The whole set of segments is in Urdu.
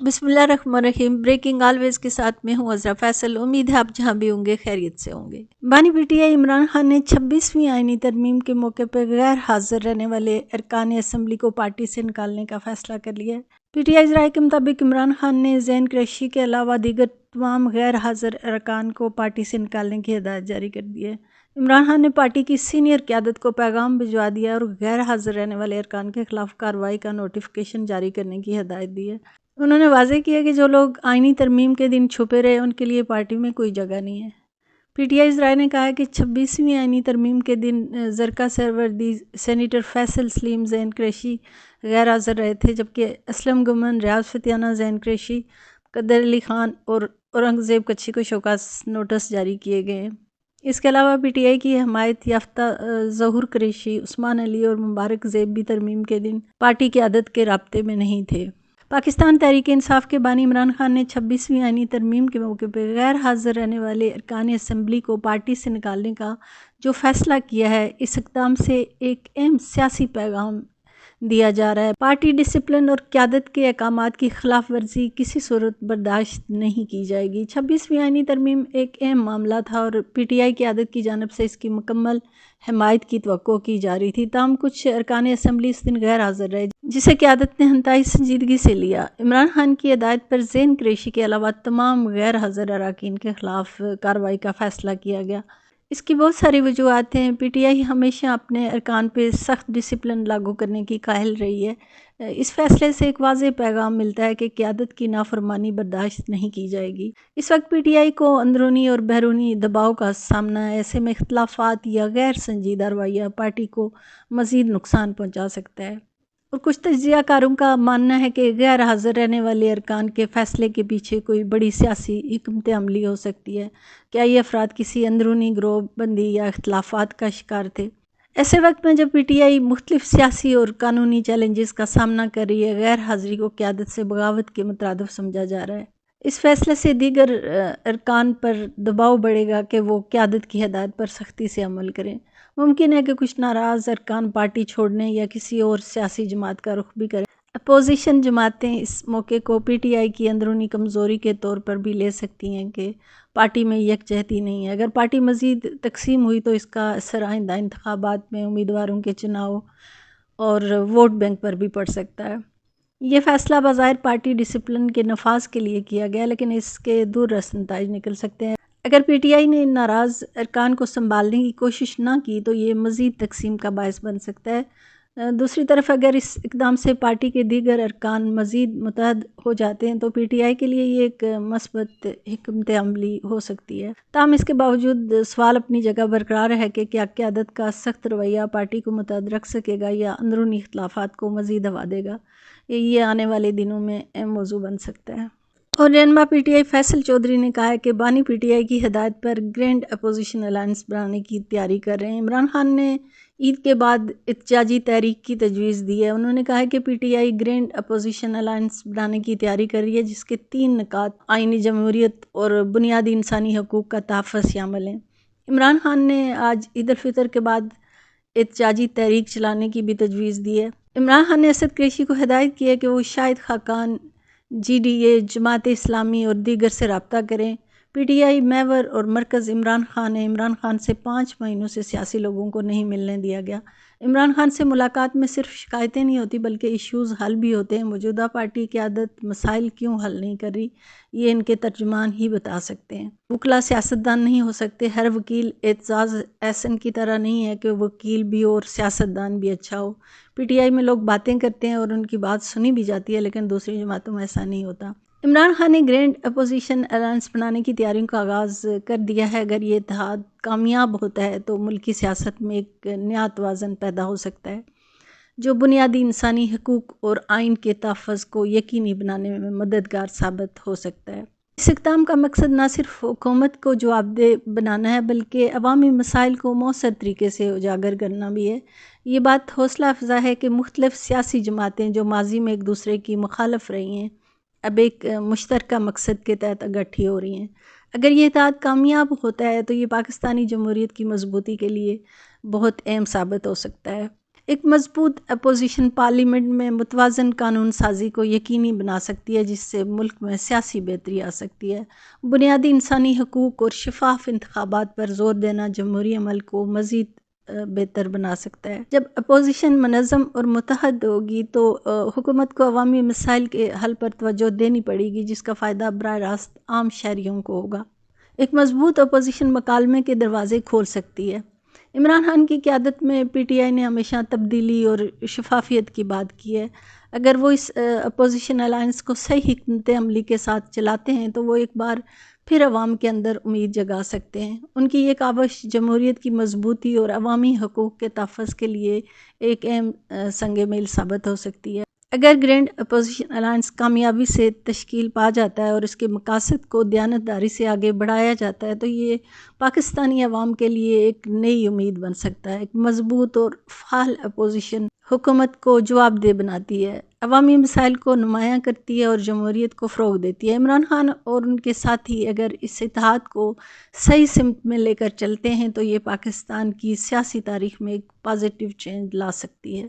بسم اللہ الرحمن الرحیم۔ بریکنگ آلویز کے ساتھ میں ہوں عذرا فیصل۔ امید ہے آپ جہاں بھی ہوں گے خیریت سے ہوں گے۔ بانی پی ٹی آئی عمران خان نے 26ویں آئینی ترمیم کے موقع پر غیر حاضر رہنے والے ارکان اسمبلی کو پارٹی سے نکالنے کا فیصلہ کر لیا ہے۔ پی ٹی آئی رائے کے مطابق عمران خان نے زین قریشی کے علاوہ دیگر تمام غیر حاضر ارکان کو پارٹی سے نکالنے کی ہدایت جاری کر دی ہے۔ عمران خان نے پارٹی کی سینئر قیادت کو پیغام بھجوا دیا اور غیر حاضر رہنے والے ارکان کے خلاف کارروائی کا نوٹیفیکیشن جاری کرنے کی ہدایت دی ہے۔ انہوں نے واضح کیا کہ جو لوگ آئینی ترمیم کے دن چھپے رہے ان کے لیے پارٹی میں کوئی جگہ نہیں ہے۔ پی ٹی آئی رائے نے کہا ہے کہ 26ویں آئینی ترمیم کے دن زرقا سہروردی، سینیٹر فیصل سلیم زین قریشی غیر حاضر رہے تھے، جبکہ اسلم گمن، ریاض فتیانہ زین قریشی، قدر علی خان اور اورنگزیب کچھی کو شوکاز نوٹس جاری کیے گئے ہیں۔ اس کے علاوہ پی ٹی آئی کی حمایت یافتہ ظہور قریشی، عثمان علی اور مبارک زیب بھی ترمیم کے دن پارٹی قیادت کے رابطے میں نہیں تھے۔ پاکستان تحریک انصاف کے بانی عمران خان نے 26ویں آئینی ترمیم کے موقع پر غیر حاضر رہنے والے ارکان اسمبلی کو پارٹی سے نکالنے کا جو فیصلہ کیا ہے، اس اقدام سے ایک اہم سیاسی پیغام دیا جا رہا ہے۔ پارٹی ڈسپلن اور قیادت کے احکامات کی خلاف ورزی کسی صورت برداشت نہیں کی جائے گی۔ 26ویں آئینی ترمیم ایک اہم معاملہ تھا اور پی ٹی آئی قیادت کی جانب سے اس کی مکمل حمایت کی توقع کی جا رہی تھی، تاہم کچھ ارکان اسمبلی اس دن غیر حاضر رہے جسے قیادت نے انتہائی سنجیدگی سے لیا۔ عمران خان کی ہدایت پر زین قریشی کے علاوہ تمام غیر حاضر اراکین کے خلاف کارروائی کا فیصلہ کیا گیا۔ اس کی بہت ساری وجوہات ہیں۔ پی ٹی آئی ہمیشہ اپنے ارکان پہ سخت ڈسپلن لاگو کرنے کی قائل رہی ہے۔ اس فیصلے سے ایک واضح پیغام ملتا ہے کہ قیادت کی نافرمانی برداشت نہیں کی جائے گی۔ اس وقت پی ٹی آئی کو اندرونی اور بیرونی دباؤ کا سامنا ہے، ایسے میں اختلافات یا غیر سنجیدہ رویہ پارٹی کو مزید نقصان پہنچا سکتا ہے، اور کچھ تجزیہ کاروں کا ماننا ہے کہ غیر حاضر رہنے والے ارکان کے فیصلے کے پیچھے کوئی بڑی سیاسی حکمت عملی ہو سکتی ہے۔ کیا یہ افراد کسی اندرونی گروہ بندی یا اختلافات کا شکار تھے؟ ایسے وقت میں جب پی ٹی آئی مختلف سیاسی اور قانونی چیلنجز کا سامنا کر رہی ہے، غیر حاضری کو قیادت سے بغاوت کے مترادف سمجھا جا رہا ہے۔ اس فیصلے سے دیگر ارکان پر دباؤ بڑھے گا کہ وہ قیادت کی ہدایت پر سختی سے عمل کریں۔ ممکن ہے کہ کچھ ناراض ارکان پارٹی چھوڑنے یا کسی اور سیاسی جماعت کا رخ بھی کریں۔ اپوزیشن جماعتیں اس موقع کو پی ٹی آئی کی اندرونی کمزوری کے طور پر بھی لے سکتی ہیں کہ پارٹی میں یکجہتی نہیں ہے۔ اگر پارٹی مزید تقسیم ہوئی تو اس کا اثر آئندہ انتخابات میں امیدواروں کے چناؤ اور ووٹ بینک پر بھی پڑ سکتا ہے۔ یہ فیصلہ بظاہر پارٹی ڈسپلن کے نفاذ کے لیے کیا گیا، لیکن اس کے دور رس نتائج نکل سکتے ہیں۔ اگر پی ٹی آئی نے ناراض ارکان کو سنبھالنے کی کوشش نہ کی تو یہ مزید تقسیم کا باعث بن سکتا ہے۔ دوسری طرف اگر اس اقدام سے پارٹی کے دیگر ارکان مزید متحد ہو جاتے ہیں تو پی ٹی آئی کے لیے یہ ایک مثبت حکمت عملی ہو سکتی ہے۔ تاہم اس کے باوجود سوال اپنی جگہ برقرار ہے کہ کیا قیادت کا سخت رویہ پارٹی کو متحد رکھ سکے گا یا اندرونی اختلافات کو مزید ہوا دے گا؟ یہ آنے والے دنوں میں اہم موضوع بن سکتا ہے۔ اور رہنما P T I Faisal Chaudhry نے کہا ہے کہ بانی پی ٹی آئی کی ہدایت پر گرینڈ اپوزیشن الائنس بنانے کی تیاری کر رہے ہیں۔ عمران خان نے عید کے بعد احتجاجی تحریک کی تجویز دی ہے۔ انہوں نے کہا ہے کہ پی ٹی آئی گرینڈ اپوزیشن الائنس بنانے کی تیاری کر رہی ہے جس کے 3 نکات آئینی جمہوریت اور بنیادی انسانی حقوق کا تحفظ شامل ہیں۔ عمران خان نے آج عید الفطر کے بعد احتجاجی تحریک چلانے کی بھی تجویز دی ہے۔ عمران خان نے اسد قریشی کو ہدایت کی ہے کہ وہ Shahid Khaqan, G D A, Jamaat Islami اور دیگر سے رابطہ کریں۔ پی ٹی آئی محور اور مرکز عمران خان ہے۔ عمران خان سے 5 مہینوں سے سیاسی لوگوں کو نہیں ملنے دیا گیا۔ عمران خان سے ملاقات میں صرف شکایتیں نہیں ہوتی بلکہ ایشوز حل بھی ہوتے ہیں۔ موجودہ پارٹی قیادت مسائل کیوں حل نہیں کر رہی، یہ ان کے ترجمان ہی بتا سکتے ہیں۔ وکلاء سیاستدان نہیں ہو سکتے۔ ہر وکیل اعتزاز احسن کی طرح نہیں ہے کہ وکیل بھی ہو اور سیاستدان بھی اچھا ہو۔ پی ٹی آئی میں لوگ باتیں کرتے ہیں اور ان کی بات سنی بھی جاتی ہے، لیکن دوسری جماعتوں میں ایسا نہیں ہوتا۔ عمران خان نے گرینڈ اپوزیشن الائنس بنانے کی تیاریوں کا آغاز کر دیا ہے۔ اگر یہ اتحاد کامیاب ہوتا ہے تو ملکی سیاست میں ایک نیا توازن پیدا ہو سکتا ہے جو بنیادی انسانی حقوق اور آئین کے تحفظ کو یقینی بنانے میں مددگار ثابت ہو سکتا ہے۔ اس اقدام کا مقصد نہ صرف حکومت کو جواب دہ بنانا ہے بلکہ عوامی مسائل کو مؤثر طریقے سے اجاگر کرنا بھی ہے۔ یہ بات حوصلہ افزا ہے کہ مختلف سیاسی جماعتیں جو ماضی میں ایک دوسرے کی مخالف رہی ہیں اب ایک مشترکہ مقصد کے تحت اکٹھی ہو رہی ہیں۔ اگر یہ اتحاد کامیاب ہوتا ہے تو یہ پاکستانی جمہوریت کی مضبوطی کے لیے بہت اہم ثابت ہو سکتا ہے۔ ایک مضبوط اپوزیشن پارلیمنٹ میں متوازن قانون سازی کو یقینی بنا سکتی ہے، جس سے ملک میں سیاسی بہتری آ سکتی ہے۔ بنیادی انسانی حقوق اور شفاف انتخابات پر زور دینا جمہوری عمل کو مزید بہتر بنا سکتا ہے۔ جب اپوزیشن منظم اور متحد ہوگی تو حکومت کو عوامی مسائل کے حل پر توجہ دینی پڑے گی، جس کا فائدہ براہ راست عام شہریوں کو ہوگا۔ ایک مضبوط اپوزیشن مکالمے کے دروازے کھول سکتی ہے۔ عمران خان کی قیادت میں پی ٹی آئی نے ہمیشہ تبدیلی اور شفافیت کی بات کی ہے۔ اگر وہ اس اپوزیشن الائنس کو صحیح حکمت عملی کے ساتھ چلاتے ہیں تو وہ ایک بار پھر عوام کے اندر امید جگا سکتے ہیں۔ ان کی یہ کاوش جمہوریت کی مضبوطی اور عوامی حقوق کے تحفظ کے لیے ایک اہم سنگ میل ثابت ہو سکتی ہے۔ اگر گرینڈ اپوزیشن الائنس کامیابی سے تشکیل پا جاتا ہے اور اس کے مقاصد کو دیانتداری سے آگے بڑھایا جاتا ہے تو یہ پاکستانی عوام کے لیے ایک نئی امید بن سکتا ہے۔ ایک مضبوط اور فعال اپوزیشن حکومت کو جواب دہ بناتی ہے، عوامی مسائل کو نمایاں کرتی ہے اور جمہوریت کو فروغ دیتی ہے۔ عمران خان اور ان کے ساتھی اگر اس اتحاد کو صحیح سمت میں لے کر چلتے ہیں تو یہ پاکستان کی سیاسی تاریخ میں ایک پازیٹیو چینج لا سکتی ہے۔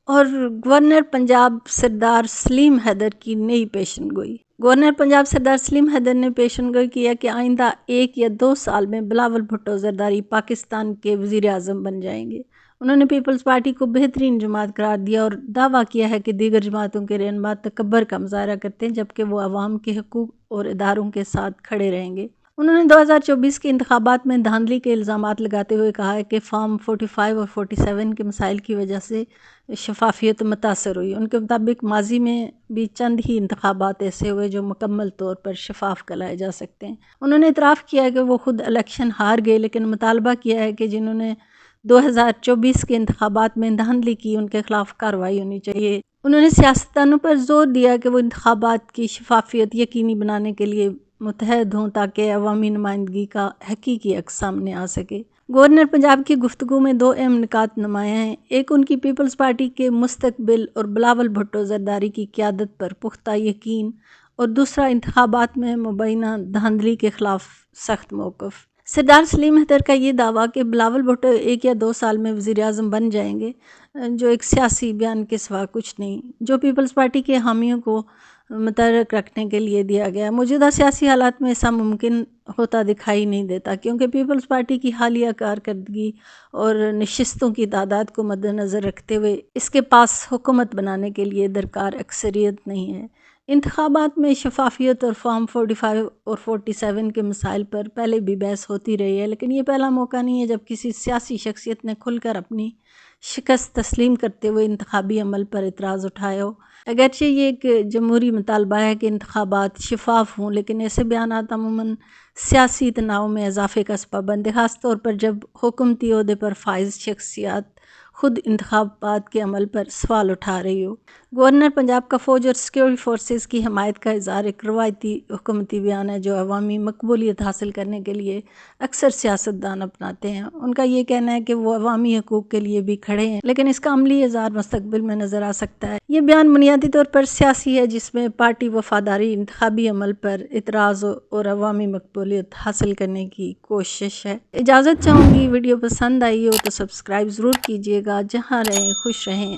اور گورنر پنجاب سردار سلیم حیدر کی نئی پیشن گوئی۔ گورنر پنجاب سردار سلیم حیدر نے پیشن گوئی کیا کہ آئندہ 1 یا 2 سال میں بلاول بھٹو زرداری پاکستان کے وزیر اعظم بن جائیں گے۔ انہوں نے پیپلز پارٹی کو بہترین جماعت قرار دیا اور دعویٰ کیا ہے کہ دیگر جماعتوں کے رہنما تکبر کا مظاہرہ کرتے ہیں جبکہ وہ عوام کے حقوق اور اداروں کے ساتھ کھڑے رہیں گے۔ انہوں نے 2024 کے انتخابات میں دھاندلی کے الزامات لگاتے ہوئے کہا ہے کہ فارم 45 اور 47 کے مسائل کی وجہ سے شفافیت متاثر ہوئی۔ ان کے مطابق ماضی میں بھی چند ہی انتخابات ایسے ہوئے جو مکمل طور پر شفاف کرائے جا سکتے ہیں۔ انہوں نے اعتراف کیا ہے کہ وہ خود الیکشن ہار گئے، لیکن مطالبہ کیا ہے کہ جنہوں نے 2024 کے انتخابات میں دھاندلی کی ان کے خلاف کارروائی ہونی چاہیے۔ انہوں نے سیاستدانوں پر زور دیا کہ وہ انتخابات کی شفافیت یقینی بنانے کے لیے متحد ہوں تاکہ عوامی نمائندگی کا حقیقی عکس سامنے آ سکے۔ گورنر پنجاب کی گفتگو میں 2 اہم نکات نمایاں ہیں۔ ایک ان کی پیپلز پارٹی کے مستقبل اور بلاول بھٹو زرداری کی قیادت پر پختہ یقین، اور دوسرا انتخابات میں مبینہ دھاندلی کے خلاف سخت موقف۔ سردار سلیم حیدر کا یہ دعویٰ کہ بلاول بھٹو 1 یا 2 سال میں وزیر اعظم بن جائیں گے، جو ایک سیاسی بیان کے سوا کچھ نہیں، جو پیپلز پارٹی کے حامیوں کو متحرک رکھنے کے لیے دیا گیا۔ موجودہ سیاسی حالات میں ایسا ممکن ہوتا دکھائی نہیں دیتا، کیونکہ پیپلز پارٹی کی حالیہ کارکردگی اور نشستوں کی تعداد کو مد نظر رکھتے ہوئے اس کے پاس حکومت بنانے کے لیے درکار اکثریت نہیں ہے۔ انتخابات میں شفافیت اور فارم 45 اور 47 کے مسائل پر پہلے بھی بحث ہوتی رہی ہے، لیکن یہ پہلا موقع نہیں ہے جب کسی سیاسی شخصیت نے کھل کر اپنی شکست تسلیم کرتے ہوئے انتخابی عمل پر اعتراض اٹھایا ہو۔ اگرچہ یہ ایک جمہوری مطالبہ ہے کہ انتخابات شفاف ہوں، لیکن ایسے بیانات عموماً سیاسی تناؤ میں اضافے کا سبب بنتے، خاص طور پر جب حکومتی عہدے پر فائز شخصیات خود انتخابات کے عمل پر سوال اٹھا رہی ہو۔ گورنر پنجاب کا فوج اور سیکورٹی فورسز کی حمایت کا اظہار ایک روایتی حکومتی بیان ہے جو عوامی مقبولیت حاصل کرنے کے لیے اکثر سیاستدان اپناتے ہیں۔ ان کا یہ کہنا ہے کہ وہ عوامی حقوق کے لیے بھی کھڑے ہیں، لیکن اس کا عملی اظہار مستقبل میں نظر آ سکتا ہے۔ یہ بیان بنیادی طور پر سیاسی ہے، جس میں پارٹی وفاداری، انتخابی عمل پر اعتراض اور عوامی مقبولیت حاصل کرنے کی کوشش ہے۔ اجازت چاہوں گی، ویڈیو پسند آئی ہو تو سبسکرائب ضرور کیجیے گا۔ جہاں رہیں خوش رہیں۔